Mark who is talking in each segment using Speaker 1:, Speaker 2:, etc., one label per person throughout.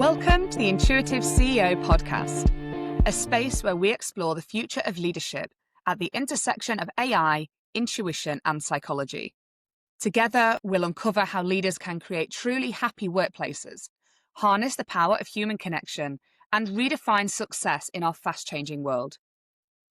Speaker 1: Welcome to the Intuitive CEO podcast, a space where we explore the future of leadership at the intersection of AI, intuition, and psychology. Together, we'll uncover how leaders can create truly happy workplaces, harness the power of human connection, and redefine success in our fast-changing world.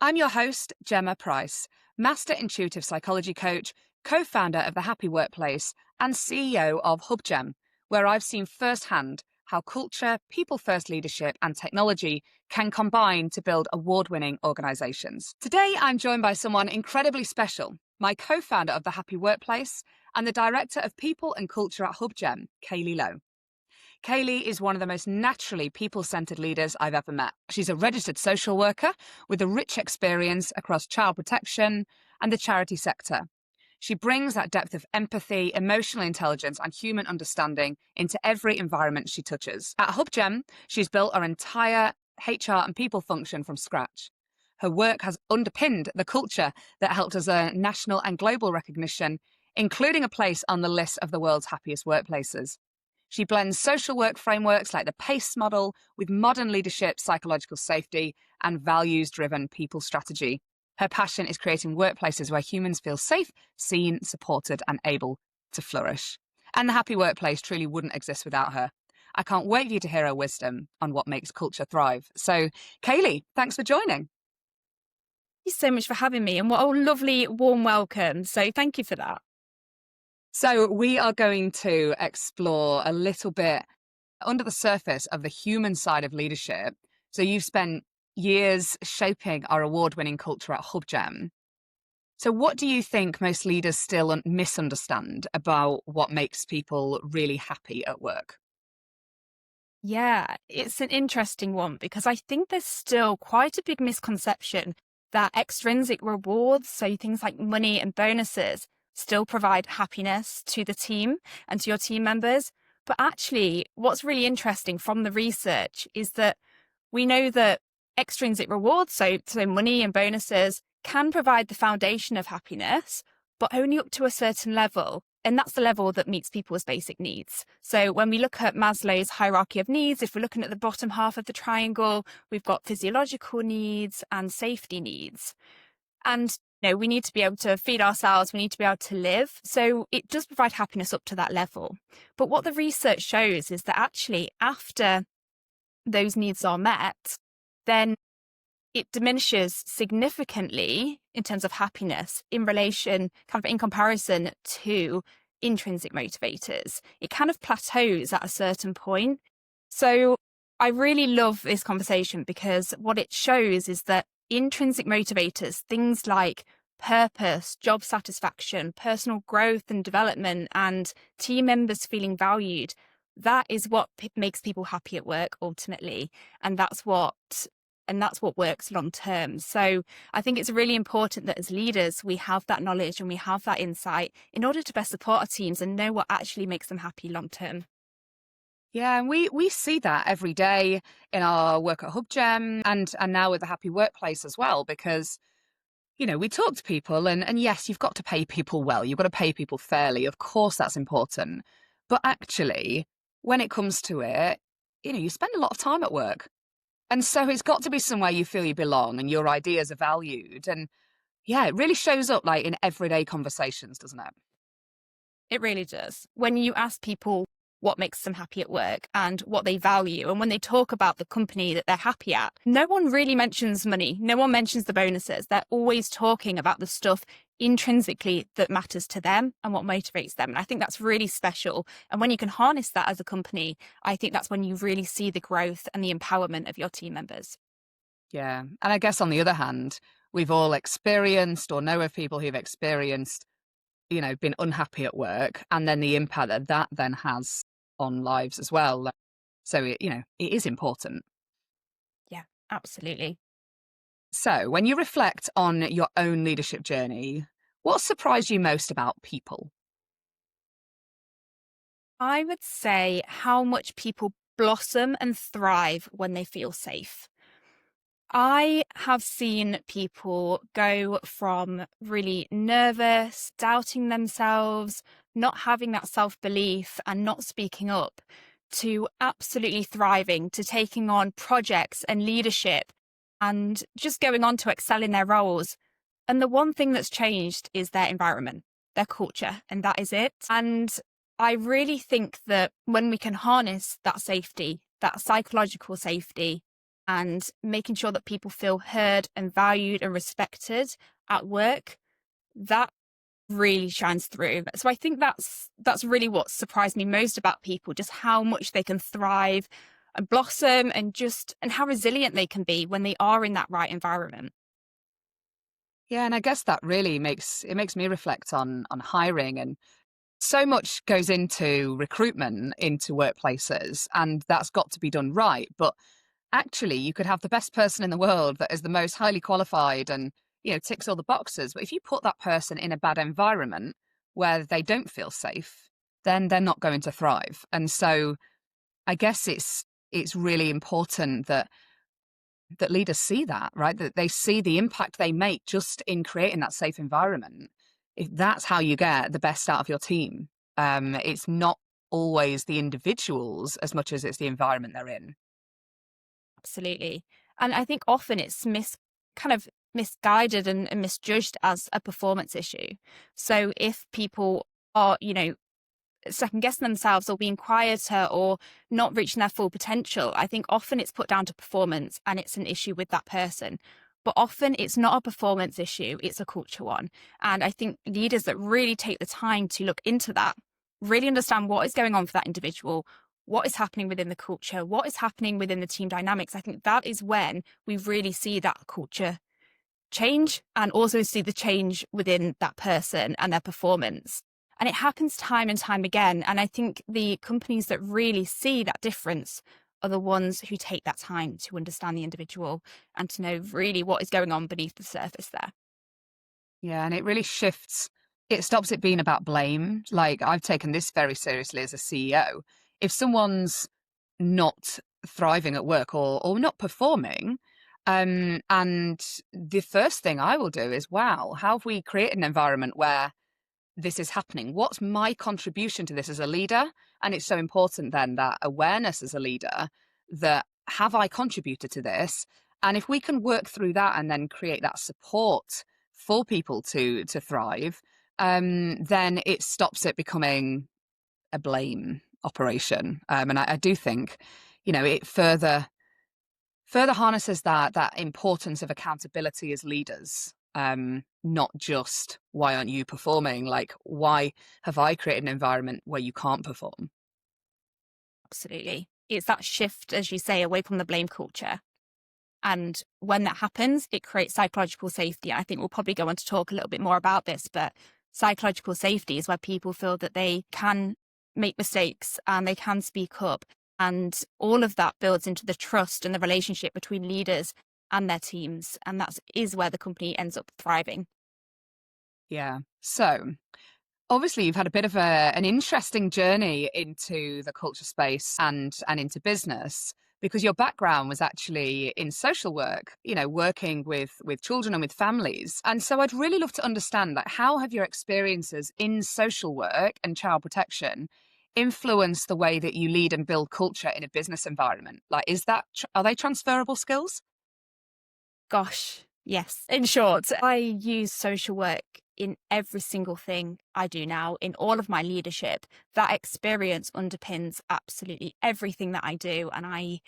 Speaker 1: I'm your host, Gemma Price, Master Intuitive Psychology Coach, co-founder of The Happy Workplace, and CEO of HubGem, where I've seen firsthand how culture, people-first leadership, and technology can combine to build award-winning organizations. Today, I'm joined by someone incredibly special, my co-founder of The Happy Workplace and the Director of People and Culture at HubGem, Kayleigh Lowe. Kayleigh is one of the most naturally people-centered leaders I've ever met. She's a registered social worker with a rich experience across child protection and the charity sector. She brings that depth of empathy, emotional intelligence, and human understanding into every environment she touches. At HubGem, she's built her entire HR and people function from scratch. Her work has underpinned the culture that helped us earn national and global recognition, including a place on the list of the world's happiest workplaces. She blends social work frameworks like the PACE model with modern leadership, psychological safety, and values-driven people strategy. Her passion is creating workplaces where humans feel safe, seen, supported, and able to flourish. And the Happy Workplace truly wouldn't exist without her. I can't wait for you to hear her wisdom on what makes culture thrive. So, Kayleigh, thanks for joining.
Speaker 2: Thank you so much for having me, and what a lovely, warm welcome. So thank you for that.
Speaker 1: So we are going to explore a little bit under the surface of the human side of leadership. So you've spent years shaping our award-winning culture at HubGem. So what do you think most leaders still misunderstand about what makes people really happy at work?
Speaker 2: Yeah, it's an interesting one because I think there's still quite a big misconception that extrinsic rewards, so things like money and bonuses, still provide happiness to the team and to your team members. But actually, what's really interesting from the research is that we know that extrinsic rewards, so money and bonuses, can provide the foundation of happiness, but only up to a certain level. And that's the level that meets people's basic needs. So when we look at Maslow's hierarchy of needs, if we're looking at the bottom half of the triangle, we've got physiological needs and safety needs. And we need to be able to feed ourselves, we need to be able to live. So it does provide happiness up to that level. But what the research shows is that actually after those needs are met, then it diminishes significantly in terms of happiness in comparison to intrinsic motivators. It kind of plateaus at a certain point. So I really love this conversation because what it shows is that intrinsic motivators, things like purpose, job satisfaction, personal growth and development, and team members feeling valued, that is what makes people happy at work ultimately. And that's what works long term. So I think it's really important that as leaders, we have that knowledge and we have that insight in order to best support our teams and know what actually makes them happy long term.
Speaker 1: Yeah, and we see that every day in our work at HubGem and now with the Happy Workplace as well, because, we talk to people and yes, you've got to pay people well. You've got to pay people fairly. Of course, that's important. But actually, when it comes to it, you spend a lot of time at work. And so it's got to be somewhere you feel you belong and your ideas are valued. And yeah, it really shows up like in everyday conversations, doesn't it?
Speaker 2: It really does. When you ask people what makes them happy at work and what they value, and when they talk about the company that they're happy at, no one really mentions money. No one mentions the bonuses. They're always talking about the stuff intrinsically that matters to them and what motivates them. And I think that's really special. And when you can harness that as a company, I think that's when you really see the growth and the empowerment of your team members.
Speaker 1: Yeah. And I guess on the other hand, we've all experienced or know of people who've experienced, been unhappy at work, and then the impact that then has on lives as well. So, it is important.
Speaker 2: Yeah, absolutely.
Speaker 1: So when you reflect on your own leadership journey, what surprised you most about people?
Speaker 2: I would say how much people blossom and thrive when they feel safe. I have seen people go from really nervous, doubting themselves, not having that self-belief and not speaking up, to absolutely thriving, to taking on projects and leadership and just going on to excel in their roles. And the one thing that's changed is their environment, their culture, and that is it. And I really think that when we can harness that safety, that psychological safety, and making sure that people feel heard and valued and respected at work, that really shines through. So I think that's really what surprised me most about people, just how much they can thrive and blossom and how resilient they can be when they are in that right environment.
Speaker 1: Yeah, and I guess that really makes me reflect on hiring, and so much goes into recruitment into workplaces, and that's got to be done right. But actually, you could have the best person in the world that is the most highly qualified and, ticks all the boxes. But if you put that person in a bad environment where they don't feel safe, then they're not going to thrive. And so I guess it's really important that leaders see that, right? That they see the impact they make just in creating that safe environment. If that's how you get the best out of your team, it's not always the individuals as much as it's the environment they're in.
Speaker 2: Absolutely. And I think often it's kind of misguided and misjudged as a performance issue. So if people are, second guessing themselves or being quieter or not reaching their full potential, I think often it's put down to performance and it's an issue with that person. But often it's not a performance issue, it's a culture one. And I think leaders that really take the time to look into that, really understand what is going on for that individual, what is happening within the culture, what is happening within the team dynamics. I think that is when we really see that culture change and also see the change within that person and their performance. And it happens time and time again. And I think the companies that really see that difference are the ones who take that time to understand the individual and to know really what is going on beneath the surface there.
Speaker 1: Yeah, and it really shifts. It stops it being about blame. Like, I've taken this very seriously as a CEO. If someone's not thriving at work or not performing, and the first thing I will do is, wow, how have we created an environment where this is happening? What's my contribution to this as a leader? And it's so important then that awareness as a leader, that have I contributed to this? And if we can work through that and then create that support for people to thrive, then it stops it becoming a blame operation. And I do think, it further harnesses that importance of accountability as leaders. Not just why aren't you performing? Like, why have I created an environment where you can't perform?
Speaker 2: Absolutely. It's that shift, as you say, away from the blame culture. And when that happens, it creates psychological safety. I think we'll probably go on to talk a little bit more about this, but psychological safety is where people feel that they can make mistakes and they can speak up. And all of that builds into the trust and the relationship between leaders and their teams. And that is where the company ends up thriving.
Speaker 1: Yeah. So obviously you've had a bit of an interesting journey into the culture space and into business, because your background was actually in social work, working with children and with families. And so I'd really love to understand, like, how have your experiences in social work and child protection influenced the way that you lead and build culture in a business environment? Like, are they transferable skills?
Speaker 2: Gosh, yes. In short, I use social work in every single thing I do now, in all of my leadership. That experience underpins absolutely everything that I do. And I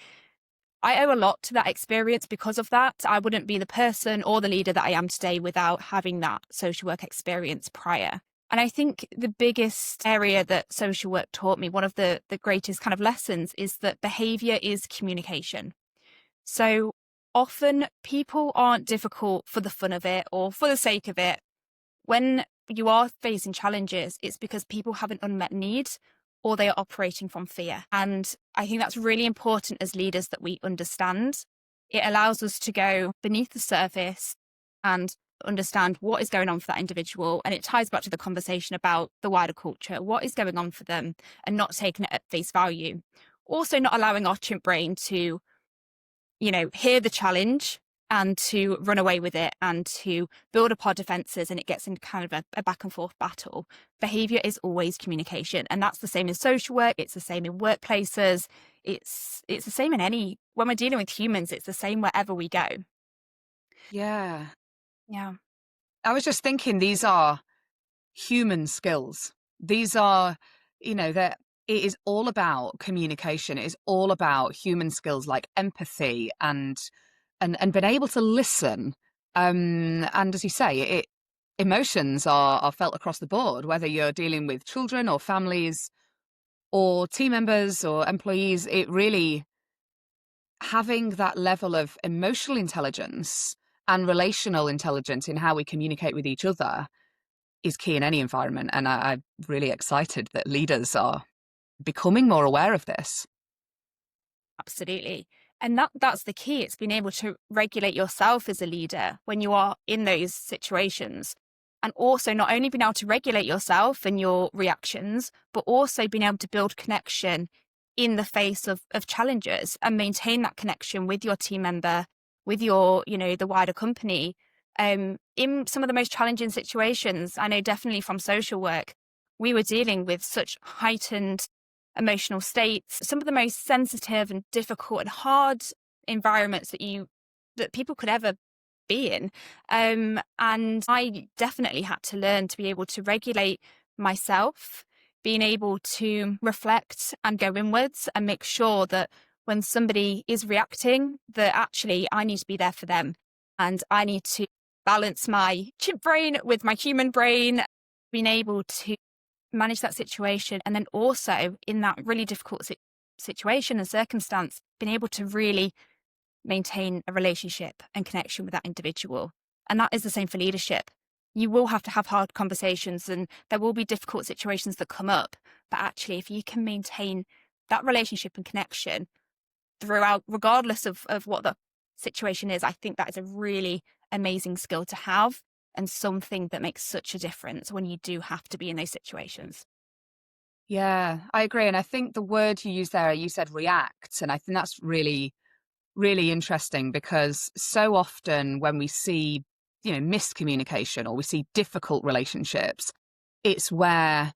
Speaker 2: owe a lot to that experience because of that. I wouldn't be the person or the leader that I am today without having that social work experience prior. And I think the biggest area that social work taught me, one of the greatest kind of lessons, is that behaviour is communication. So often people aren't difficult for the fun of it or for the sake of it. When you are facing challenges, it's because people have an unmet need or they are operating from fear. And I think that's really important as leaders that we understand. It allows us to go beneath the surface and understand what is going on for that individual. And it ties back to the conversation about the wider culture, what is going on for them, and not taking it at face value. Also not allowing our chimp brain to, hear the challenge and to run away with it and to build up our defenses, and it gets into kind of a back and forth battle. Behaviour is always communication. And that's the same in social work. It's the same in workplaces. It's the same when we're dealing with humans, it's the same wherever we go.
Speaker 1: Yeah.
Speaker 2: Yeah.
Speaker 1: I was just thinking, these are human skills. These are, that it is all about communication. It is all about human skills like empathy and being able to listen. And as you say, emotions are felt across the board, whether you're dealing with children or families or team members or employees. It really, having that level of emotional intelligence and relational intelligence in how we communicate with each other is key in any environment. And I'm really excited that leaders are becoming more aware of this.
Speaker 2: Absolutely. And that's the key. It's being able to regulate yourself as a leader when you are in those situations. And also not only being able to regulate yourself and your reactions, but also being able to build connection in the face of challenges and maintain that connection with your team member, with your, the wider company. In some of the most challenging situations, I know definitely from social work, we were dealing with such heightened emotional states, some of the most sensitive and difficult and hard environments that people could ever be in. And I definitely had to learn to be able to regulate myself, being able to reflect and go inwards and make sure that when somebody is reacting, that actually I need to be there for them. And I need to balance my chimp brain with my human brain, being able to manage that situation. And then also in that really difficult situation and circumstance, being able to really maintain a relationship and connection with that individual. And that is the same for leadership. You will have to have hard conversations and there will be difficult situations that come up. But actually, if you can maintain that relationship and connection throughout, regardless of what the situation is, I think that is a really amazing skill to have and something that makes such a difference when you do have to be in those situations.
Speaker 1: Yeah, I agree. And I think the word you used there, you said react. And I think that's really, really interesting because so often when we see, miscommunication or we see difficult relationships, it's where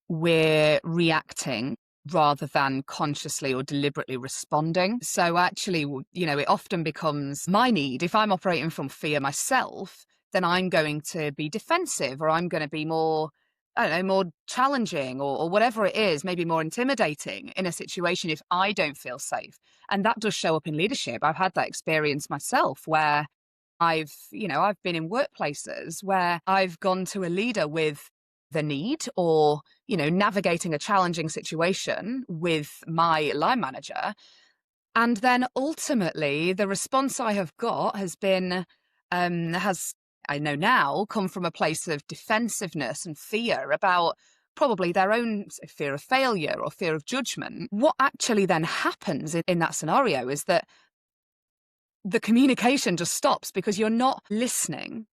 Speaker 1: we're reacting rather than consciously or deliberately responding. So actually, it often becomes my need. If I'm operating from fear myself, then I'm going to be defensive or I'm going to be more, I don't know, more challenging or whatever it is, maybe more intimidating in a situation if I don't feel safe. And that does show up in leadership. I've had that experience myself where I've been in workplaces where I've gone to a leader with the need or, navigating a challenging situation with my line manager. And then ultimately the response I have got has been, I know now, come from a place of defensiveness and fear about probably their own fear of failure or fear of judgment. What actually then happens in that scenario is that the communication just stops because you're not listening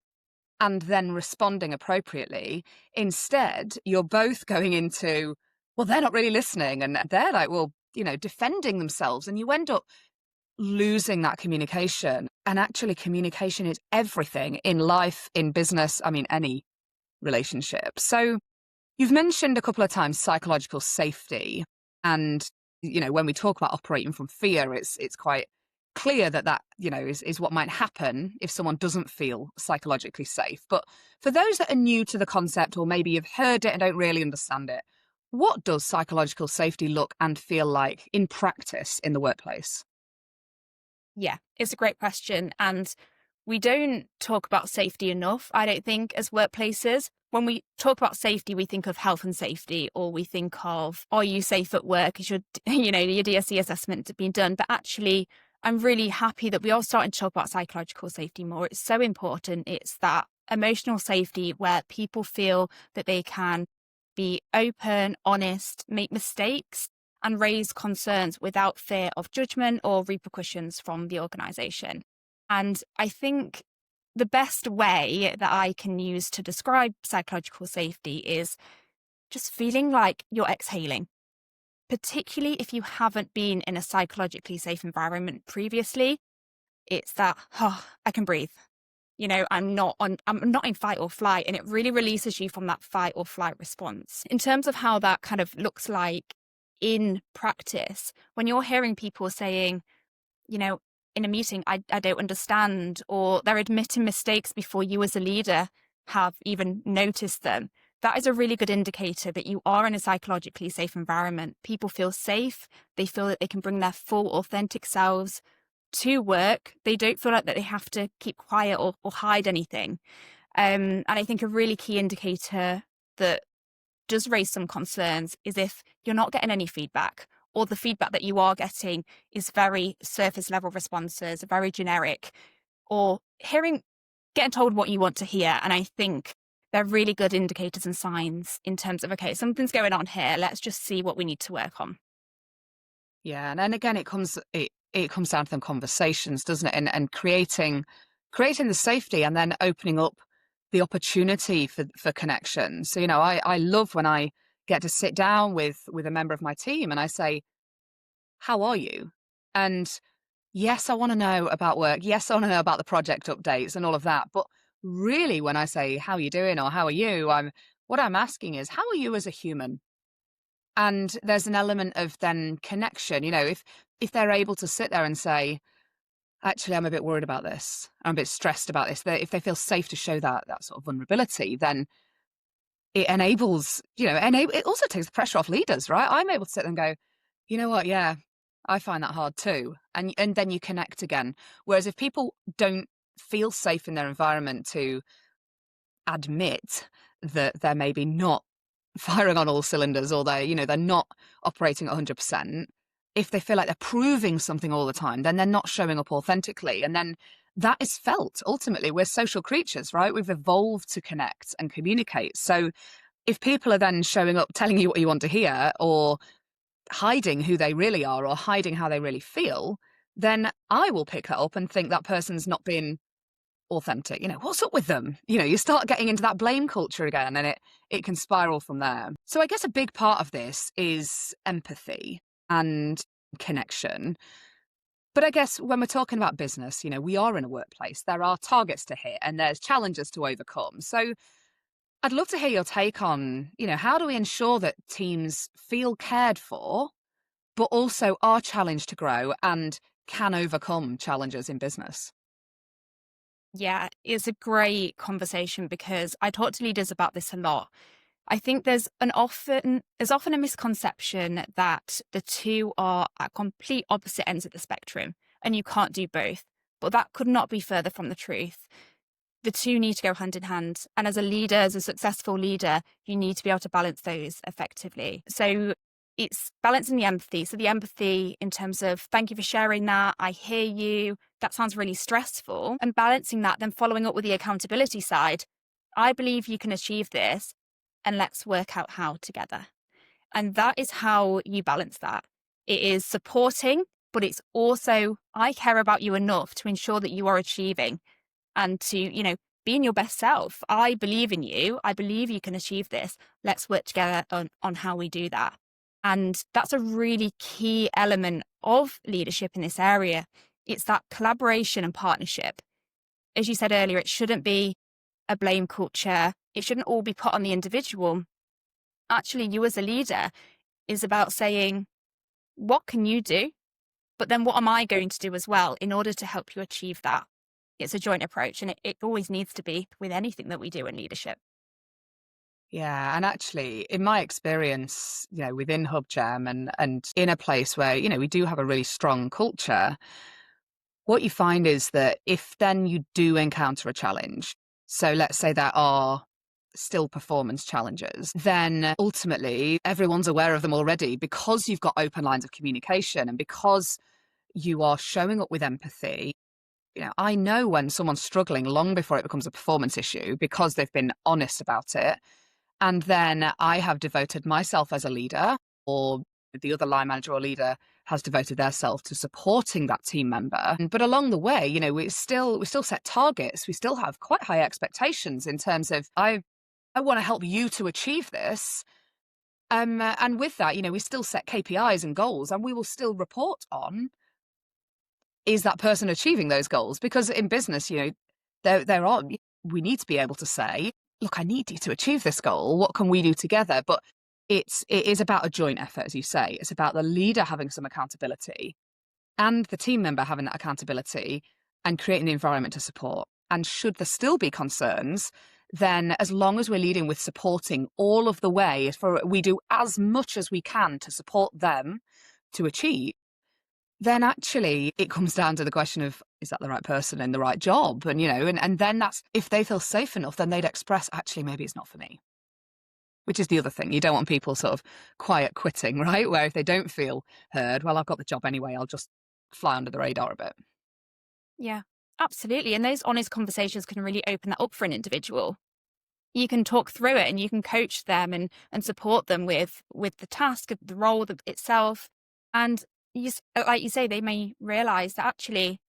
Speaker 1: and then responding appropriately. Instead, you're both going into, well, they're not really listening. And they're like, well, defending themselves. And you end up losing that communication. And actually, communication is everything in life, in business, any relationship. So you've mentioned a couple of times psychological safety. And, when we talk about operating from fear, it's quite clear that is what might happen if someone doesn't feel psychologically safe. But for those that are new to the concept or maybe you've heard it and don't really understand it, what does psychological safety look and feel like in practice in the workplace?
Speaker 2: Yeah, it's a great question. And we don't talk about safety enough, I don't think, as workplaces. When we talk about safety, we think of health and safety, or we think of, are you safe at work? Is your, your DSE assessment being done? But actually, I'm really happy that we are starting to talk about psychological safety more. It's so important. It's that emotional safety where people feel that they can be open, honest, make mistakes, and raise concerns without fear of judgment or repercussions from the organisation. And I think the best way that I can use to describe psychological safety is just feeling like you're exhaling, particularly if you haven't been in a psychologically safe environment previously. It's that, oh, I can breathe. I'm not in fight or flight, and it really releases you from that fight or flight response. In terms of how that kind of looks like in practice, when you're hearing people saying, in a meeting, I don't understand, or they're admitting mistakes before you as a leader have even noticed them, that is a really good indicator that you are in a psychologically safe environment. People feel safe. They feel that they can bring their full, authentic selves to work. They don't feel like that they have to keep quiet or hide anything. And I think a really key indicator that does raise some concerns is if you're not getting any feedback, or the feedback that you are getting is very surface level responses, very generic, or getting told what you want to hear. And I think they're really good indicators and signs in terms of, okay, something's going on here. Let's just see what we need to work on.
Speaker 1: Yeah, and then again, it comes down to them conversations, doesn't it? And creating the safety, and then opening up the opportunity for connection. So, I love when I get to sit down with a member of my team and I say, how are you? And yes, I want to know about work. Yes, I want to know about the project updates and all of that. But really, when I say, how are you doing, or how are you, what I'm asking is, how are you as a human? And there's an element of then connection. If they're able to sit there and say, actually, I'm a bit worried about this, I'm a bit stressed about this, if they feel safe to show that sort of vulnerability, then it enables, it also takes the pressure off leaders, right? I'm able to sit there and go, you know what, yeah, I find that hard too. And then you connect again. Whereas if people don't feel safe in their environment to admit that they're maybe not firing on all cylinders, or they're not operating at 100%, if they feel like they're proving something all the time, then they're not showing up authentically. And then that is felt. Ultimately, we're social creatures, right? We've evolved to connect and communicate. So if people are then showing up, telling you what you want to hear, or hiding who they really are, or hiding how they really feel, then I will pick that up and think that person's not being authentic. What's up with them? You start getting into that blame culture again, and it can spiral from there. So I guess a big part of this is empathy and connection. But I guess when we're talking about business, we are in a workplace. There are targets to hit and there's challenges to overcome. So I'd love to hear your take on, how do we ensure that teams feel cared for, but also are challenged to grow and can overcome challenges in business?
Speaker 2: Yeah, it's a great conversation because I talk to leaders about this a lot. I think there's often a misconception that the two are at complete opposite ends of the spectrum and you can't do both. But that could not be further from the truth. The two need to go hand in hand. And as a leader, as a successful leader, you need to be able to balance those effectively. So it's balancing the empathy. So the empathy in terms of, thank you for sharing that. I hear you. That sounds really stressful. And balancing that, then following up with the accountability side. I believe you can achieve this, and let's work out how together. And that is how you balance that. It is supporting, but it's also, I care about you enough to ensure that you are achieving and to, be in your best self. I believe in you. I believe you can achieve this. Let's work together on how we do that. And that's a really key element of leadership in this area. It's that collaboration and partnership. As you said earlier, it shouldn't be a blame culture. It shouldn't all be put on the individual. Actually, you as a leader is about saying, what can you do? But then what am I going to do as well in order to help you achieve that? It's a joint approach, and it always needs to be with anything that we do in leadership.
Speaker 1: Yeah, and actually, in my experience, within HubGem and in a place where, we do have a really strong culture, what you find is that if then you do encounter a challenge, so let's say there are still performance challenges, then ultimately everyone's aware of them already because you've got open lines of communication and because you are showing up with empathy. I know when someone's struggling long before it becomes a performance issue because they've been honest about it. And then I have devoted myself as a leader, or the other line manager or leader has devoted their self to supporting that team member. But along the way, we still set targets. We still have quite high expectations in terms of, I want to help you to achieve this. And with that, we still set KPIs and goals, and we will still report on is that person achieving those goals? Because in business, we need to be able to say, look, I need you to achieve this goal. What can we do together? But it is about a joint effort, as you say. It's about the leader having some accountability and the team member having that accountability and creating the environment to support. And should there still be concerns, then as long as we're leading with supporting all of the way, we do as much as we can to support them to achieve, then actually it comes down to the question of, is that the right person in the right job? And, and then that's, if they feel safe enough, then they'd express, actually, maybe it's not for me. Which is the other thing. You don't want people sort of quiet quitting, right? Where if they don't feel heard, well, I've got the job anyway, I'll just fly under the radar a bit.
Speaker 2: Yeah, absolutely. And those honest conversations can really open that up for an individual. You can talk through it and you can coach them and support them with the task, the role itself. And like you say, they may realize that actually,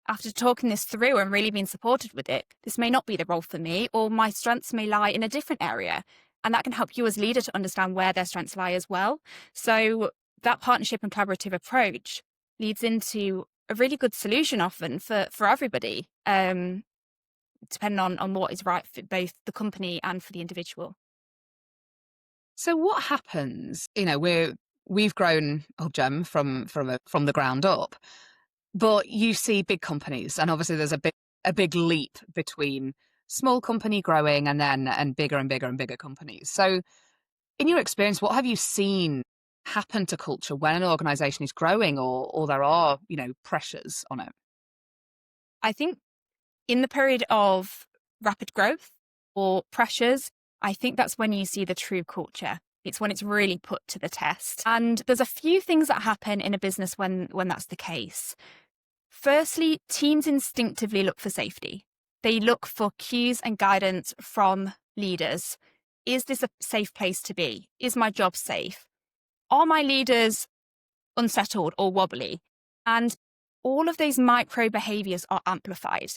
Speaker 2: after talking this through and really being supported with it, this may not be the role for me, or my strengths may lie in a different area. And that can help you as leader to understand where their strengths lie as well. So that partnership and collaborative approach leads into a really good solution often for everybody, depending on what is right for both the company and for the individual.
Speaker 1: So what happens? We've grown HubGem from the ground up, but you see big companies, and obviously there's a big leap between small company growing and bigger and bigger and bigger companies. So in your experience, what have you seen happen to culture when an organization is growing or there are, pressures on it?
Speaker 2: I think in the period of rapid growth or pressures, I think that's when you see the true culture. It's when it's really put to the test. And there's a few things that happen in a business when that's the case. Firstly, teams instinctively look for safety. They look for cues and guidance from leaders. Is this a safe place to be? Is my job safe? Are my leaders unsettled or wobbly? And all of those micro behaviours are amplified.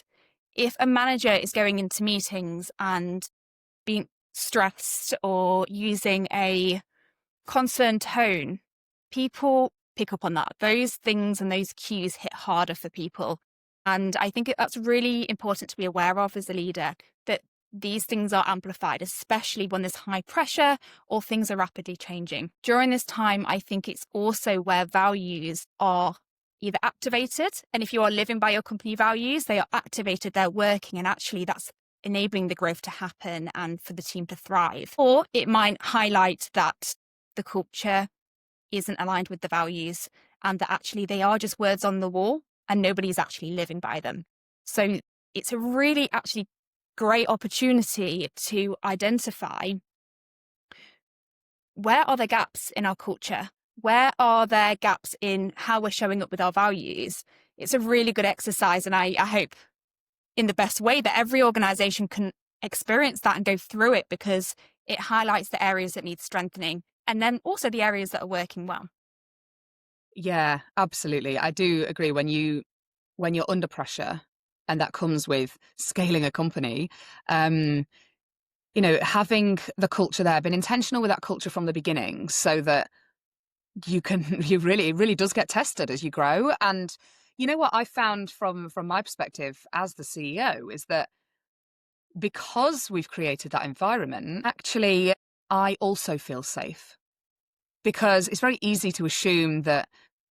Speaker 2: If a manager is going into meetings and being stressed or using a concerned tone, people pick up on that. Those things and those cues hit harder for people. And I think that's really important to be aware of as a leader, that these things are amplified, especially when there's high pressure or things are rapidly changing. During this time, I think it's also where values are either activated, and if you are living by your company values, they are activated, they're working, and actually that's enabling the growth to happen and for the team to thrive. Or it might highlight that the culture isn't aligned with the values and that actually they are just words on the wall and nobody's actually living by them. So it's a really actually great opportunity to identify, where are the gaps in our culture? Where are there gaps in how we're showing up with our values? It's a really good exercise, and I hope in the best way that every organization can experience that and go through it, because it highlights the areas that need strengthening and then also the areas that are working well.
Speaker 1: Yeah, absolutely. I do agree. When you're under pressure, and that comes with scaling a company, having the culture there, been intentional with that culture from the beginning, so that it really does get tested as you grow. And you know what I found from my perspective as the CEO is that because we've created that environment, actually, I also feel safe. Because it's very easy to assume that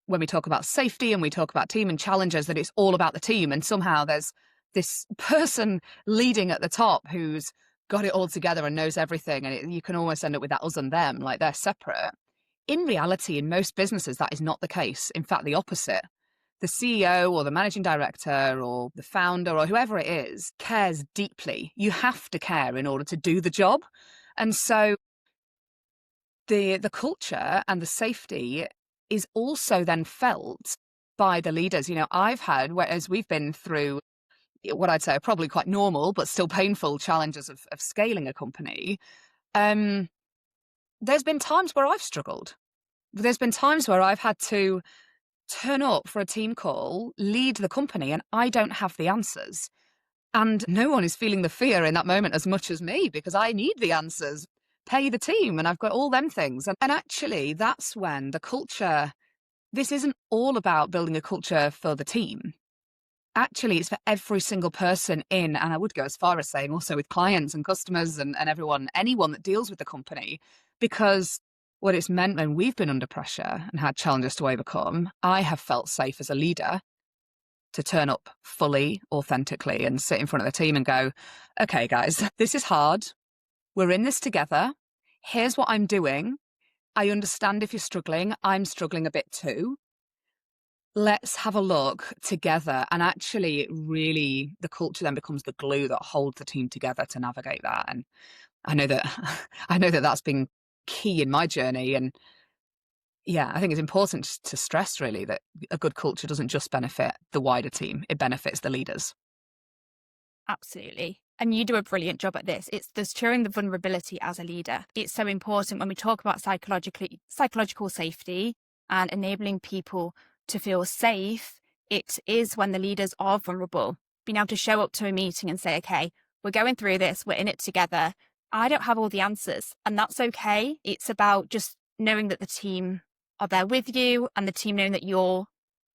Speaker 1: when we talk about safety and we talk about team and challenges, that it's all about the team. And somehow there's this person leading at the top who's got it all together and knows everything. And you can almost end up with that us and them, like they're separate. In reality, in most businesses, that is not the case. In fact, the opposite. The CEO or the managing director or the founder or whoever it is cares deeply. You have to care in order to do the job. And so the culture and the safety is also then felt by the leaders. I've had, whereas we've been through what I'd say are probably quite normal but still painful challenges of scaling a company, there's been times where I've struggled. There's been times where I've had to turn up for a team call, lead the company, and I don't have the answers. And no one is feeling the fear in that moment as much as me, because I need the answers, pay the team, and I've got all them things. And actually, that's when the culture this isn't all about building a culture for the team. Actually, it's for every single person in, and I would go as far as saying also with clients and customers and anyone that deals with the company, because what it's meant when we've been under pressure and had challenges to overcome, I have felt safe as a leader to turn up fully, authentically, and sit in front of the team and go, okay, guys, this is hard. We're in this together. Here's what I'm doing. I understand if you're struggling. I'm struggling a bit too. Let's have a look together. And actually, it really, the culture then becomes the glue that holds the team together to navigate that. And I know that that's been key in my journey. And yeah, I think it's important to stress really that a good culture doesn't just benefit the wider team, it benefits the leaders.
Speaker 2: Absolutely. And you do a brilliant job at this. It's showing the vulnerability as a leader. It's so important when we talk about psychological safety and enabling people to feel safe. It is when the leaders are vulnerable, being able to show up to a meeting and say, okay, we're going through this, we're in it together. I don't have all the answers, and that's okay. It's about just knowing that the team are there with you and the team knowing that you're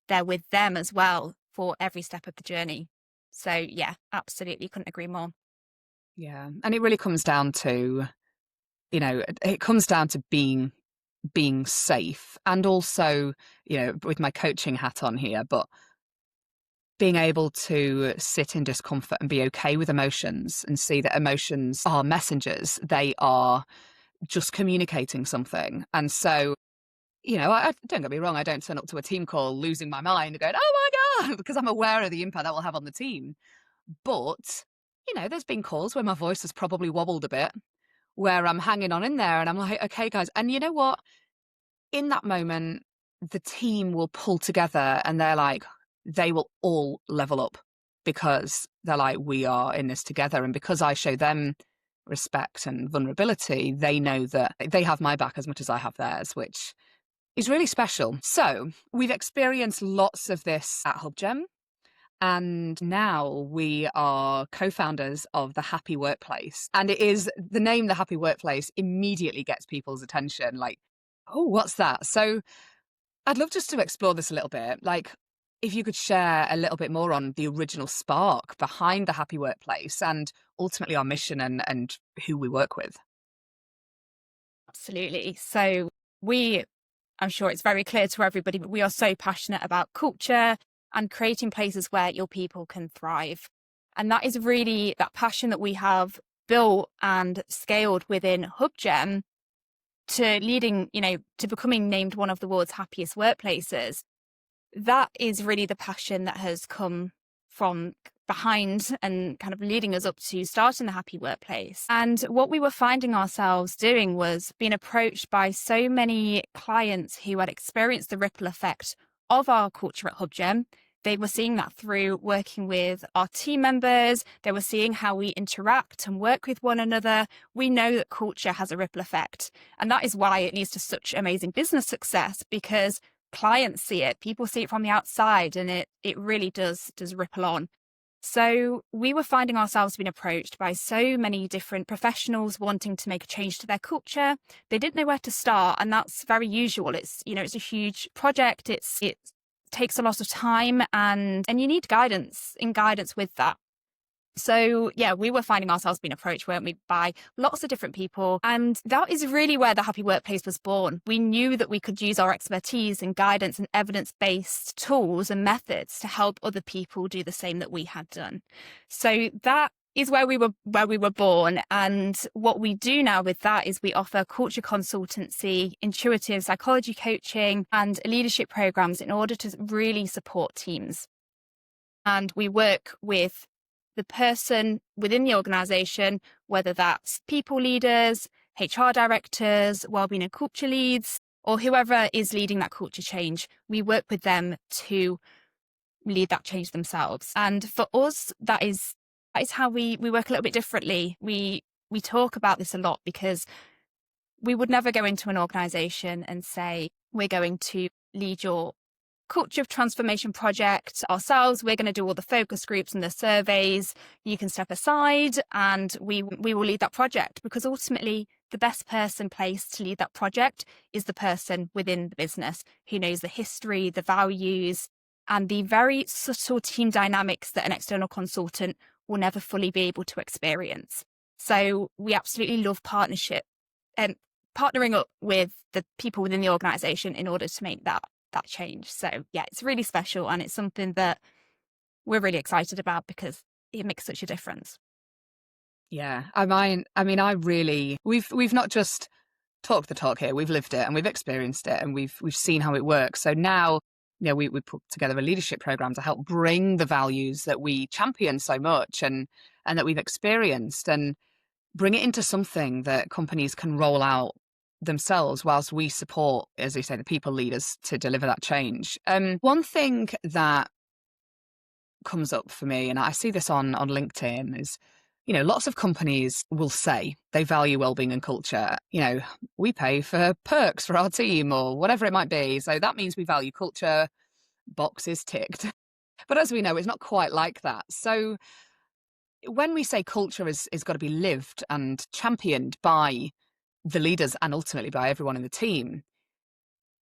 Speaker 2: there with them as well for every step of the journey. So yeah, absolutely couldn't agree more.
Speaker 1: Yeah. And it really comes down to, it comes down to being safe, and also, with my coaching hat on here, but being able to sit in discomfort and be okay with emotions and see that emotions are messengers. They are just communicating something. And so, I don't get me wrong, I don't turn up to a team call losing my mind and going, oh my God, because I'm aware of the impact that will have on the team. But, there's been calls where my voice has probably wobbled a bit, where I'm hanging on in there and I'm like, okay, guys. And you know what? In that moment, the team will pull together and they will all level up, because they're like, we are in this together. And because I show them respect and vulnerability, they know that they have my back as much as I have theirs, which is really special. So we've experienced lots of this at HubGem. And now we are co-founders of the Happy Workplace. And it is the name, the Happy Workplace, immediately gets people's attention. Like, oh, what's that? So I'd love just to explore this a little bit. Like, if you could share a little bit more on the original spark behind the Happy Workplace and ultimately our mission and who we work with.
Speaker 2: Absolutely. So I'm sure it's very clear to everybody, but we are so passionate about culture and creating places where your people can thrive. And that is really that passion that we have built and scaled within HubGem to leading, to becoming named one of the world's happiest workplaces. That is really the passion that has come from behind and kind of leading us up to starting the Happy Workplace. And what we were finding ourselves doing was being approached by so many clients who had experienced the ripple effect of our culture at HubGem. They were seeing that through working with our team members. They were seeing how we interact and work with one another. We know that culture has a ripple effect. And that is why it leads to such amazing business success, because clients see it, people see it from the outside, and it really does ripple on. So we were finding ourselves being approached by so many different professionals wanting to make a change to their culture. They didn't know where to start, and that's very usual. It's a huge project. It takes a lot of time, and you need guidance with that. So yeah, we were finding ourselves being approached, weren't we, by lots of different people. And that is really where the Happy Workplace was born. We knew that we could use our expertise and guidance and evidence-based tools and methods to help other people do the same that we had done. So that is where we were born. And what we do now with that is we offer culture consultancy, intuitive psychology coaching, and leadership programs in order to really support teams. And we work with the person within the organization, whether that's people leaders, HR directors, wellbeing and culture leads, or whoever is leading that culture change. We work with them to lead that change themselves. And for us, that is how we work a little bit differently. We talk about this a lot, because we would never go into an organization and say, we're going to lead your culture transformation project ourselves. We're going to do all the focus groups and the surveys. You can step aside and we will lead that project, because ultimately the best person placed to lead that project is the person within the business who knows the history, the values, and the very subtle team dynamics that an external consultant will never fully be able to experience. So we absolutely love partnership and partnering up with the people within the organization in order to make that change. So yeah, it's really special, and it's something that we're really excited about because it makes such a difference.
Speaker 1: Yeah, we've not just talked the talk here, we've lived it and we've experienced it and we've seen how it works. So now, we put together a leadership program to help bring the values that we champion so much and that we've experienced, and bring it into something that companies can roll out themselves whilst we support, as you say, the people leaders to deliver that change. One thing that comes up for me, and I see this on LinkedIn, is, lots of companies will say they value wellbeing and culture. We pay for perks for our team or whatever it might be. So that means we value culture, boxes ticked. But as we know, it's not quite like that. So when we say culture is got to be lived and championed by the leaders and ultimately by everyone in the team,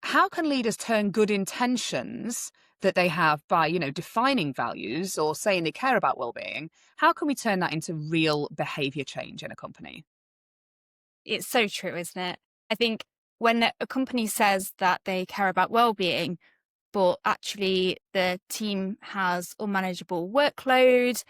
Speaker 1: how can leaders turn good intentions that they have by, defining values or saying they care about well-being? How can we turn that into real behaviour change in a company?
Speaker 2: It's so true, isn't it? I think when a company says that they care about well-being, but actually the team has unmanageable workload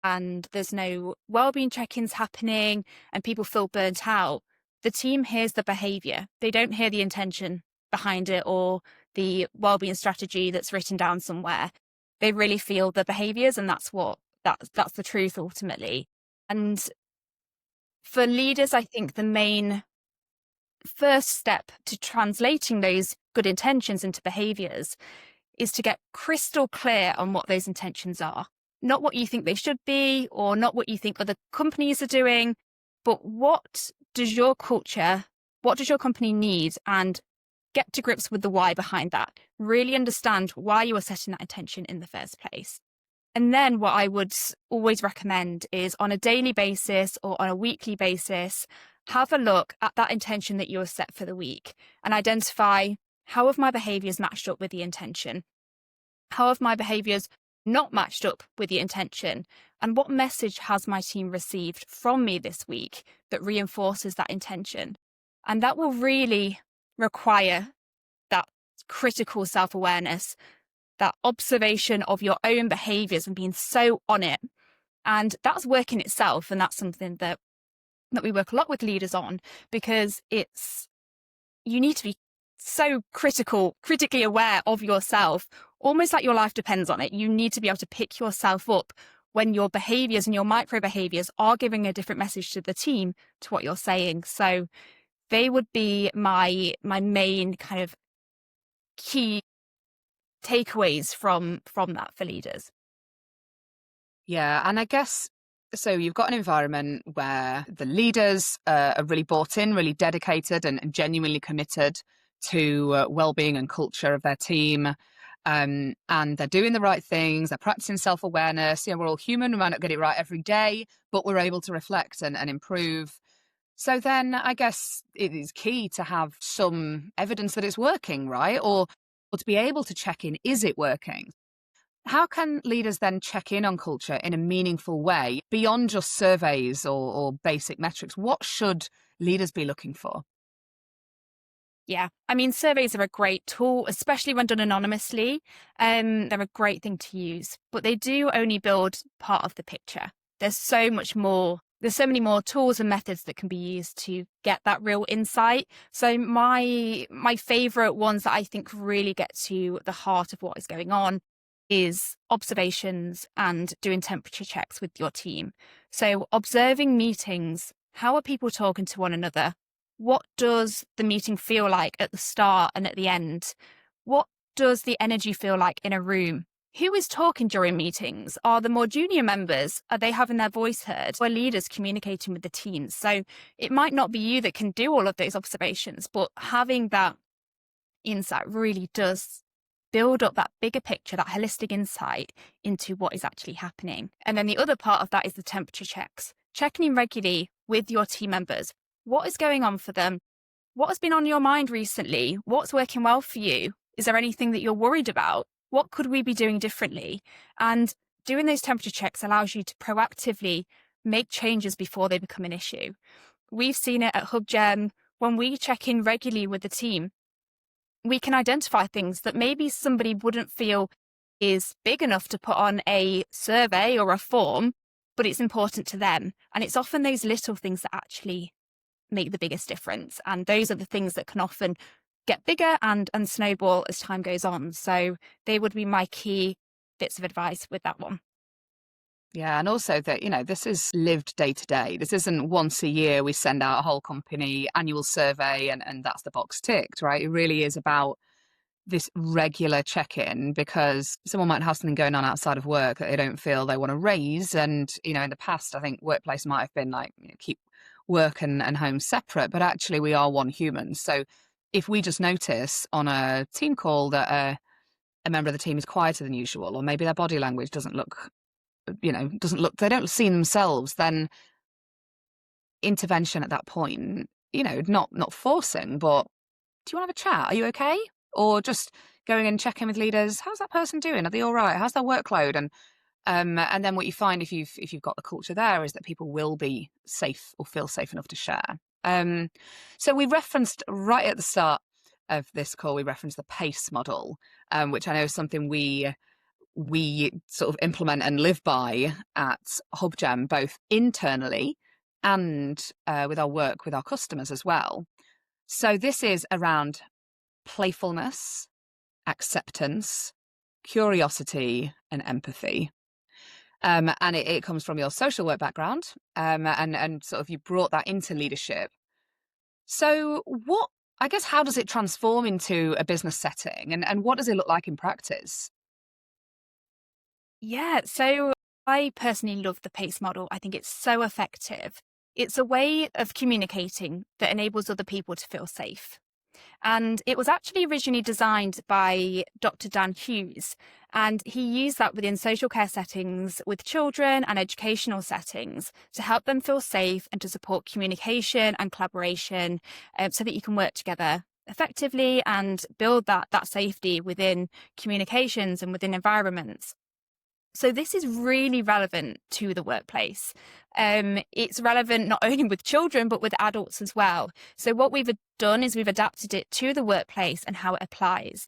Speaker 2: and there's no wellbeing check-ins happening and people feel burnt out, the team hears the behaviour. They don't hear the intention behind it or the wellbeing strategy that's written down somewhere. They really feel the behaviours, and that's the truth ultimately. And for leaders, I think the main first step to translating those good intentions into behaviours is to get crystal clear on what those intentions are. Not what you think they should be or not what you think other companies are doing, but what does your company need, and get to grips with the why behind that. Really understand why you are setting that intention in the first place. And then what I would always recommend is on a daily basis or on a weekly basis, have a look at that intention that you have set for the week and identify, how have my behaviours matched up with the intention? How have my behaviours not matched up with the intention? And what message has my team received from me this week that reinforces that intention? And that will really require that critical self-awareness, that observation of your own behaviours and being so on it. And that's work in itself. And that's something that we work a lot with leaders on, because you need to be so critically aware of yourself, almost like your life depends on it. You need to be able to pick yourself up when your behaviours and your micro behaviours are giving a different message to the team to what you're saying. So they would be my main kind of key takeaways from that for leaders.
Speaker 1: Yeah, and I guess, so you've got an environment where the leaders are really bought in, really dedicated and genuinely committed to well-being and culture of their team. And they're doing the right things, they're practicing self-awareness. We're all human, we might not get it right every day, but we're able to reflect and improve. So then I guess it is key to have some evidence that it's working, right? Or to be able to check in, is it working? How can leaders then check in on culture in a meaningful way beyond just surveys or basic metrics? What should leaders be looking for?
Speaker 2: Yeah, I mean, surveys are a great tool, especially when done anonymously. They're a great thing to use, but they do only build part of the picture. There's so much more. There's so many more tools and methods that can be used to get that real insight. So my favorite ones that I think really get to the heart of what is going on is observations and doing temperature checks with your team. So observing meetings, how are people talking to one another? What does the meeting feel like at the start and at the end? What does the energy feel like in a room? Who is talking during meetings? Are the more junior members, are they having their voice heard? Or leaders communicating with the teams? So it might not be you that can do all of those observations, but having that insight really does build up that bigger picture, that holistic insight into what is actually happening. And then the other part of that is the temperature checks. Checking in regularly with your team members. what is going on for them, what has been on your mind recently, what's working well for you, is there anything that you're worried about, what could we be doing differently? And doing those temperature checks allows you to proactively make changes before they become an issue. We've seen it at HubGem. When we check in regularly with the team, we can identify things that maybe somebody wouldn't feel is big enough to put on a survey or a form, but it's important to them. And it's often those little things that actually make the biggest difference. And those are the things that can often get bigger and snowball as time goes on. So they would be my key bits of advice with that one.
Speaker 1: Yeah, and also that, this is lived day to day. This isn't once a year we send out a whole company annual survey and that's the box ticked, right? It really is about this regular check-in, because someone might have something going on outside of work that they don't feel they want to raise. And, in the past, I think workplace might have been like, keep work and home separate, but actually we are one human. So if we just notice on a team call that a member of the team is quieter than usual, or maybe their body language they don't see themselves, then intervention at that point, not forcing, but do you want to have a chat? Are you okay? Or just going and checking with leaders. How's that person doing? Are they all right? How's their workload? And then what you find if you've got the culture there is that people will be safe or feel safe enough to share. So we referenced right at the start of this call, we referenced the PACE model, which I know is something we sort of implement and live by at HubGem, both internally and with our work with our customers as well. So this is around playfulness, acceptance, curiosity, and empathy. And it comes from your social work background, and sort of you brought that into leadership. So how does it transform into a business setting, and what does it look like in practice?
Speaker 2: Yeah, so I personally love the PACE model. I think it's so effective. It's a way of communicating that enables other people to feel safe. And it was actually originally designed by Dr. Dan Hughes, and he used that within social care settings with children and educational settings to help them feel safe and to support communication and collaboration, so that you can work together effectively and build that safety within communications and within environments. So this is really relevant to the workplace. It's relevant not only with children, but with adults as well. So what we've done is we've adapted it to the workplace and how it applies.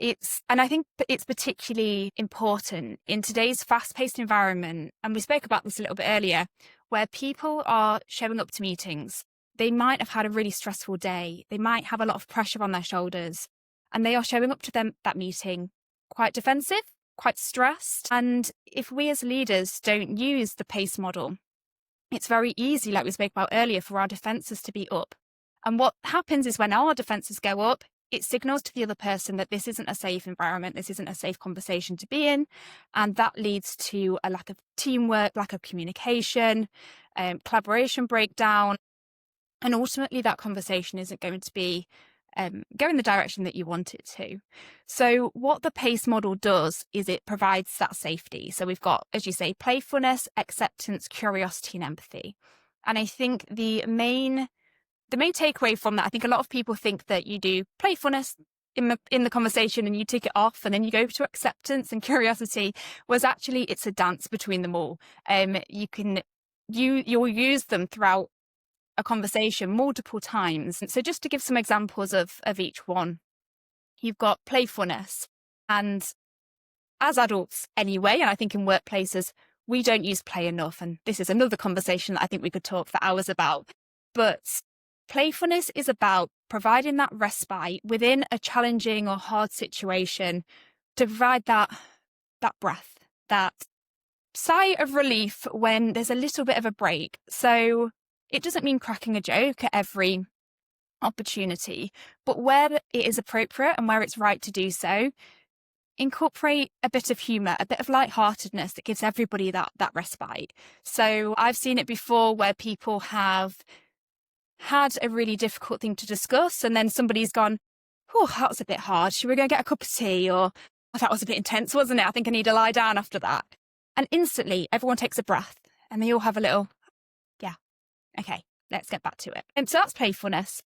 Speaker 2: And I think it's particularly important in today's fast-paced environment, and we spoke about this a little bit earlier, where people are showing up to meetings. They might have had a really stressful day. They might have a lot of pressure on their shoulders, and they are showing up to that meeting quite defensive, quite stressed. And if we as leaders don't use the PACE model, it's very easy, like we spoke about earlier, for our defences to be up. And what happens is when our defences go up, it signals to the other person that this isn't a safe environment, this isn't a safe conversation to be in. And that leads to a lack of teamwork, lack of communication, collaboration breakdown. And ultimately that conversation isn't going to be go in the direction that you want it to. So what the PACE model does is it provides that safety. So we've got, as you say, playfulness, acceptance, curiosity, and empathy. And I think the main takeaway from that, I think a lot of people think that you do playfulness in the conversation and you take it off and then you go to acceptance and curiosity, whereas actually it's a dance between them all. You'll use them throughout a conversation multiple times. So just to give some examples of each one, you've got playfulness. And as adults anyway, and I think in workplaces, we don't use play enough. And this is another conversation that I think we could talk for hours about. But playfulness is about providing that respite within a challenging or hard situation to provide that breath, that sigh of relief when there's a little bit of a break. So it doesn't mean cracking a joke at every opportunity, but where it is appropriate and where it's right to do so, incorporate a bit of humour, a bit of lightheartedness that gives everybody that respite. So I've seen it before where people have had a really difficult thing to discuss and then somebody's gone, oh, that was a bit hard. Should we go get a cup of tea? Or oh, that was a bit intense, wasn't it? I think I need to lie down after that. And instantly everyone takes a breath and they all have a little, yeah, okay, let's get back to it. And so that's playfulness.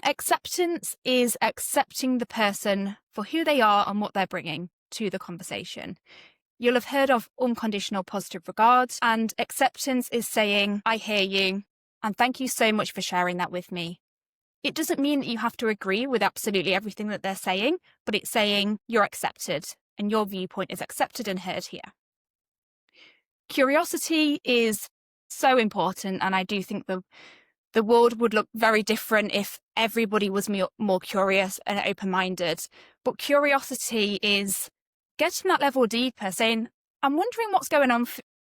Speaker 2: Acceptance is accepting the person for who they are and what they're bringing to the conversation. You'll have heard of unconditional positive regard, and acceptance is saying, I hear you, and thank you so much for sharing that with me. It doesn't mean that you have to agree with absolutely everything that they're saying, but it's saying you're accepted and your viewpoint is accepted and heard here. Curiosity is so important, and I do think the world would look very different if everybody was more curious and open-minded. But curiosity is getting that level deeper, saying, I'm wondering what's going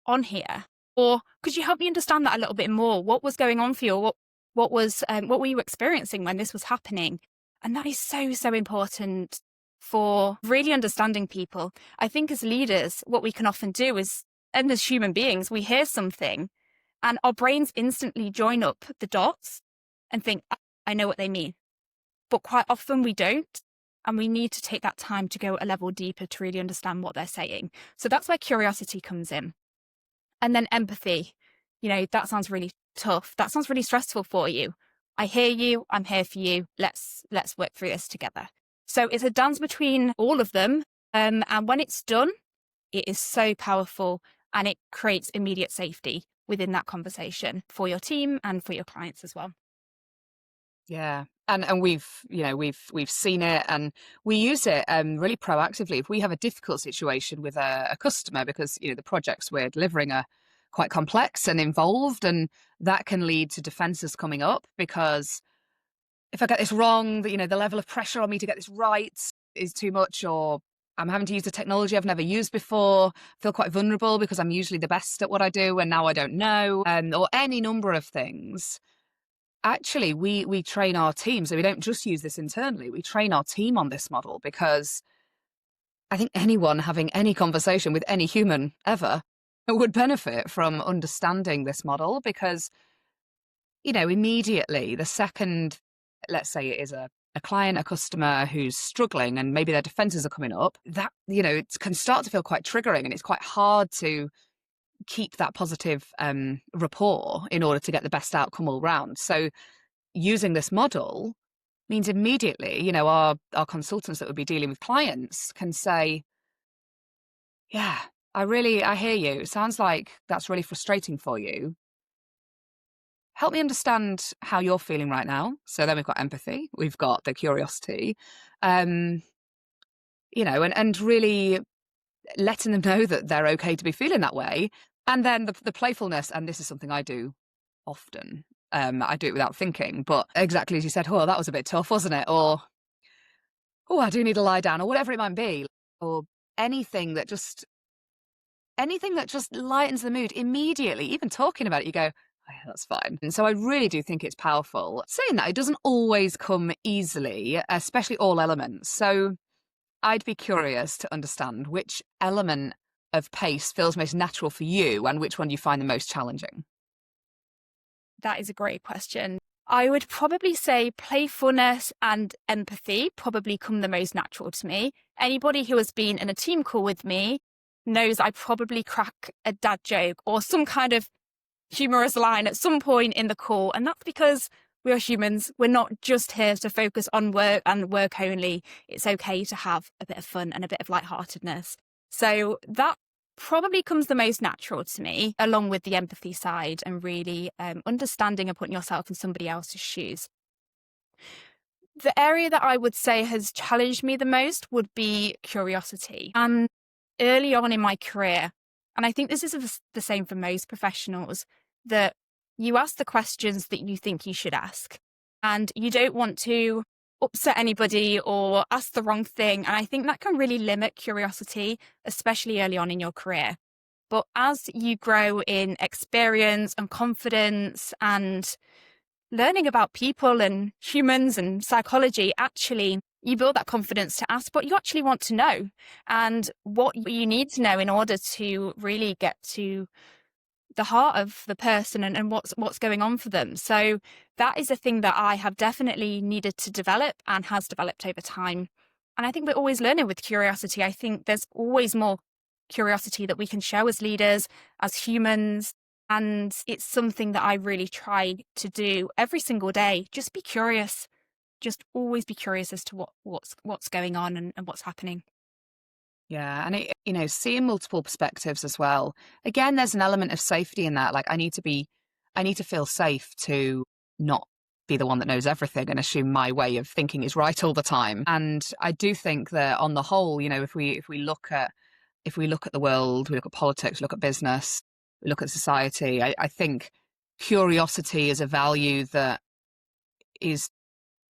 Speaker 2: on here. Or could you help me understand that a little bit more? What was going on for you? What were you experiencing when this was happening? And that is so, so important for really understanding people. I think as leaders, what we can often do is, and as human beings, we hear something and our brains instantly join up the dots and think, I know what they mean. But quite often we don't. And we need to take that time to go a level deeper to really understand what they're saying. So that's where curiosity comes in. And then empathy. That sounds really tough. That sounds really stressful for you. I hear you. I'm here for you. Let's work through this together. So it's a dance between all of them. And when it's done, it is so powerful and it creates immediate safety within that conversation for your team and for your clients as well.
Speaker 1: Yeah. And we've seen it and we use it really proactively. If we have a difficult situation with a customer, because, the projects we're delivering are quite complex and involved, and that can lead to defenses coming up, because if I get this wrong, the level of pressure on me to get this right is too much, or I'm having to use a technology I've never used before, feel quite vulnerable because I'm usually the best at what I do and now I don't know, or any number of things. Actually, we train our team, so we don't just use this internally. We train our team on this model, because I think anyone having any conversation with any human ever would benefit from understanding this model, because, immediately the second, let's say it is a client, a customer who's struggling and maybe their defenses are coming up, that, it can start to feel quite triggering, and it's quite hard to keep that positive rapport in order to get the best outcome all round. So using this model means immediately, our consultants that would be dealing with clients can say, yeah, I hear you. It sounds like that's really frustrating for you. Help me understand how you're feeling right now. So then we've got empathy, we've got the curiosity, and really letting them know that they're okay to be feeling that way. And then the playfulness, and this is something I do often. I do it without thinking, but exactly as you said, that was a bit tough, wasn't it? Or, I do need to lie down, or whatever it might be, or anything that just lightens the mood immediately. Even talking about it, you go, oh, yeah, that's fine. And so I really do think it's powerful. Saying that, it doesn't always come easily, especially all elements. So I'd be curious to understand which element of pace feels most natural for you and which one you find the most challenging.
Speaker 2: That is a great question. I would probably say playfulness and empathy probably come the most natural to me. Anybody who has been in a team call with me knows I probably crack a dad joke or some kind of humorous line at some point in the call. And that's because we are humans. We're not just here to focus on work and work only. It's okay to have a bit of fun and a bit of lightheartedness. So that probably comes the most natural to me, along with the empathy side and really understanding and putting yourself in somebody else's shoes. The area that I would say has challenged me the most would be curiosity. And early on in my career, and I think this is the same for most professionals, that you ask the questions that you think you should ask, and you don't want to upset anybody or ask the wrong thing. And I think that can really limit curiosity, especially early on in your career. But as you grow in experience and confidence and learning about people and humans and psychology, actually, you build that confidence to ask what you actually want to know and what you need to know in order to really get to the heart of the person and what's going on for them. So that is a thing that I have definitely needed to develop and has developed over time. And I think we're always learning with curiosity. I think there's always more curiosity that we can show as leaders, as humans. And it's something that I really try to do every single day. Just be curious. Just always be curious as to what's going on and what's happening.
Speaker 1: Yeah. And seeing multiple perspectives as well. Again, there's an element of safety in that. Like I need to feel safe to not be the one that knows everything and assume my way of thinking is right all the time. And I do think that on the whole, if we look at the world, we look at politics, look at business, we look at society, I think curiosity is a value that is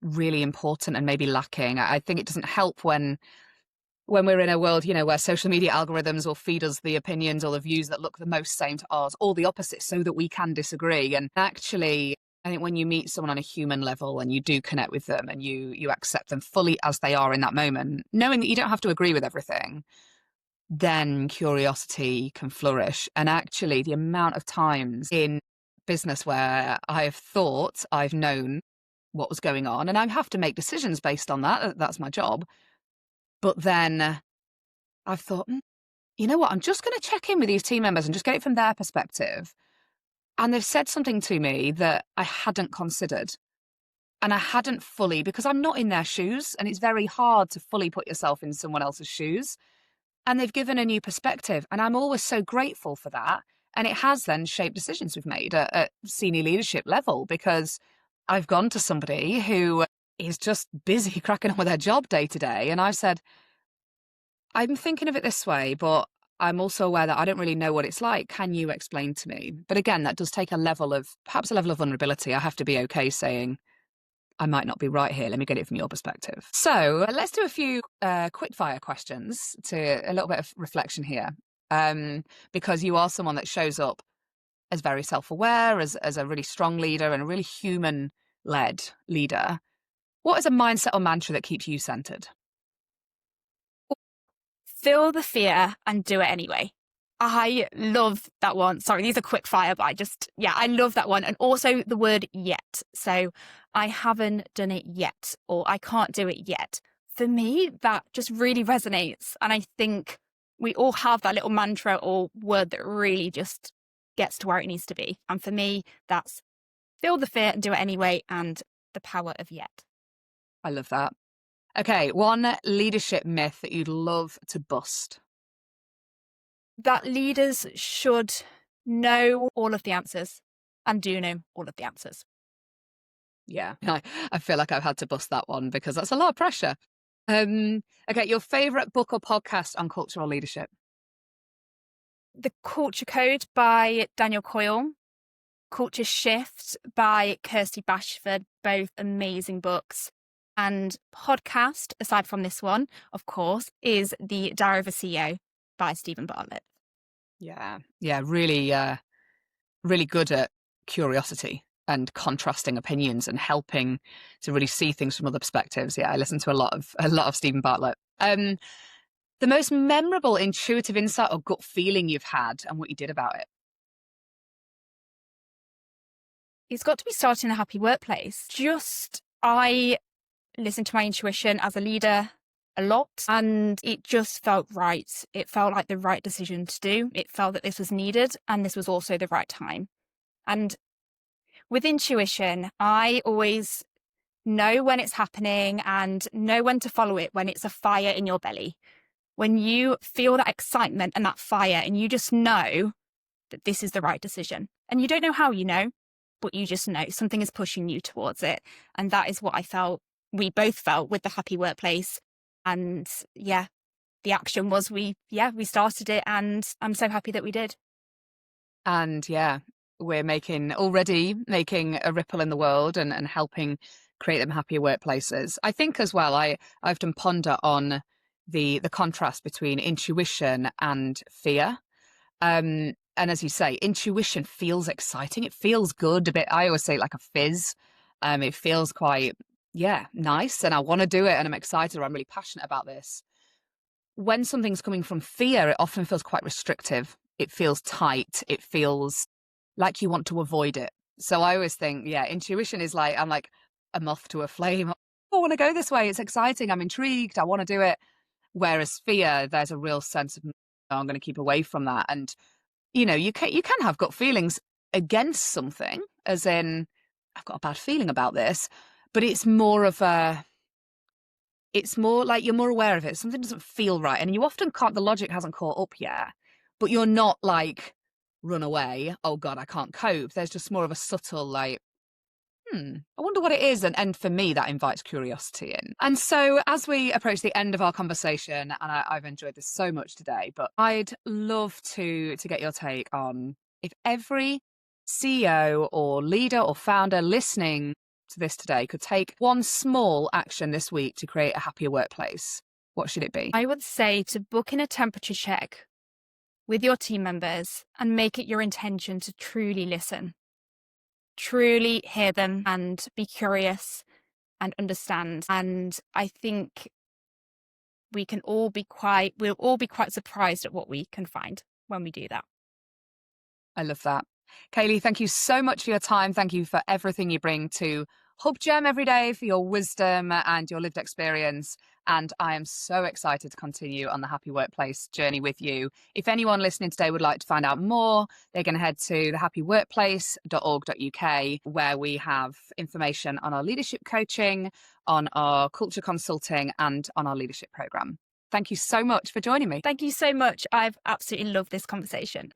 Speaker 1: really important and maybe lacking. I think it doesn't help when we're in a world, where social media algorithms will feed us the opinions or the views that look the most same to ours, or the opposite, so that we can disagree. And actually, I think when you meet someone on a human level and you do connect with them and you accept them fully as they are in that moment, knowing that you don't have to agree with everything, then curiosity can flourish. And actually, the amount of times in business where I've thought I've known what was going on, and I have to make decisions based on that. That's my job. But then I've thought, you know what? I'm just going to check in with these team members and just get it from their perspective. And they've said something to me that I hadn't considered. And I hadn't fully, because I'm not in their shoes, and it's very hard to fully put yourself in someone else's shoes. And they've given a new perspective. And I'm always so grateful for that. And it has then shaped decisions we've made at senior leadership level, because I've gone to somebody who is just busy cracking on with their job day to day. And I've said, I'm thinking of it this way, but I'm also aware that I don't really know what it's like. Can you explain to me? But again, that does take perhaps a level of vulnerability. I have to be okay saying, I might not be right here. Let me get it from your perspective. So let's do a few quick fire questions to a little bit of reflection here. Because you are someone that shows up as very self-aware, as a really strong leader and a really human-led leader. What is a mindset or mantra that keeps you centered?
Speaker 2: Feel the fear and do it anyway. I love that one. Sorry, these are quick fire, but I love that one. And also the word yet. So I haven't done it yet, or I can't do it yet. For me, that just really resonates. And I think we all have that little mantra or word that really just gets to where it needs to be. And for me, that's feel the fear and do it anyway, and the power of yet.
Speaker 1: I love that. Okay, one leadership myth that you'd love to bust.
Speaker 2: That leaders should know all of the answers and do know all of the answers.
Speaker 1: Yeah, I feel like I've had to bust that one because that's a lot of pressure. Okay, your favourite book or podcast on cultural leadership?
Speaker 2: The Culture Code by Daniel Coyle, Culture Shift by Kirsty Bashford, both amazing books. And podcast, aside from this one, of course, is The Diary of a CEO by Stephen Bartlett.
Speaker 1: Yeah, really, really good at curiosity and contrasting opinions and helping to really see things from other perspectives. Yeah, I listen to a lot of Stephen Bartlett. The most memorable intuitive insight or gut feeling you've had and what you did about it?
Speaker 2: It's got to be starting a happy workplace. I listen to my intuition as a leader a lot, and it just felt right. It felt like the right decision to do. It felt that this was needed, and this was also the right time. And with intuition, I always know when it's happening and know when to follow it when it's a fire in your belly. When you feel that excitement and that fire, and you just know that this is the right decision. And you don't know how you know, but you just know something is pushing you towards it. And that is what we both felt with the happy workplace. And yeah, the action was we started it, and I'm so happy that we did.
Speaker 1: And yeah, we're already making a ripple in the world and helping create them happier workplaces. I think as well, I often ponder on the contrast between intuition and fear. And as you say, intuition feels exciting. It feels good a bit. I always say like a fizz. It feels quite, nice. And I want to do it. And I'm excited, or I'm really passionate about this. When something's coming from fear, it often feels quite restrictive. It feels tight. It feels like you want to avoid it. So I always think, intuition is like, I'm like a moth to a flame. I want to go this way. It's exciting. I'm intrigued. I want to do it. Whereas fear, there's a real sense of, no, I'm going to keep away from that. And you can have gut feelings against something, as in, I've got a bad feeling about this, but it's more like you're more aware of it. Something doesn't feel right. And you often can't, the logic hasn't caught up yet, but you're not like, run away. Oh God, I can't cope. There's just more of a subtle like, I wonder what it is. And for me, that invites curiosity in. And so as we approach the end of our conversation, and I've enjoyed this so much today, but I'd love to get your take on, if every CEO or leader or founder listening to this today could take one small action this week to create a happier workplace, what should it be?
Speaker 2: I would say to book in a temperature check with your team members and make it your intention to truly listen. Truly hear them and be curious and understand. And I think we'll all be quite surprised at what we can find when we do that.
Speaker 1: I love that. Kayleigh, thank you so much for your time. Thank you for everything you bring to HubGem every day, for your wisdom and your lived experience. And I am so excited to continue on the happy workplace journey with you. If anyone listening today would like to find out more, they're going to head to thehappyworkplace.org.uk, where we have information on our leadership coaching, on our culture consulting, and on our leadership program. Thank you so much for joining me.
Speaker 2: Thank you so much. I've absolutely loved this conversation.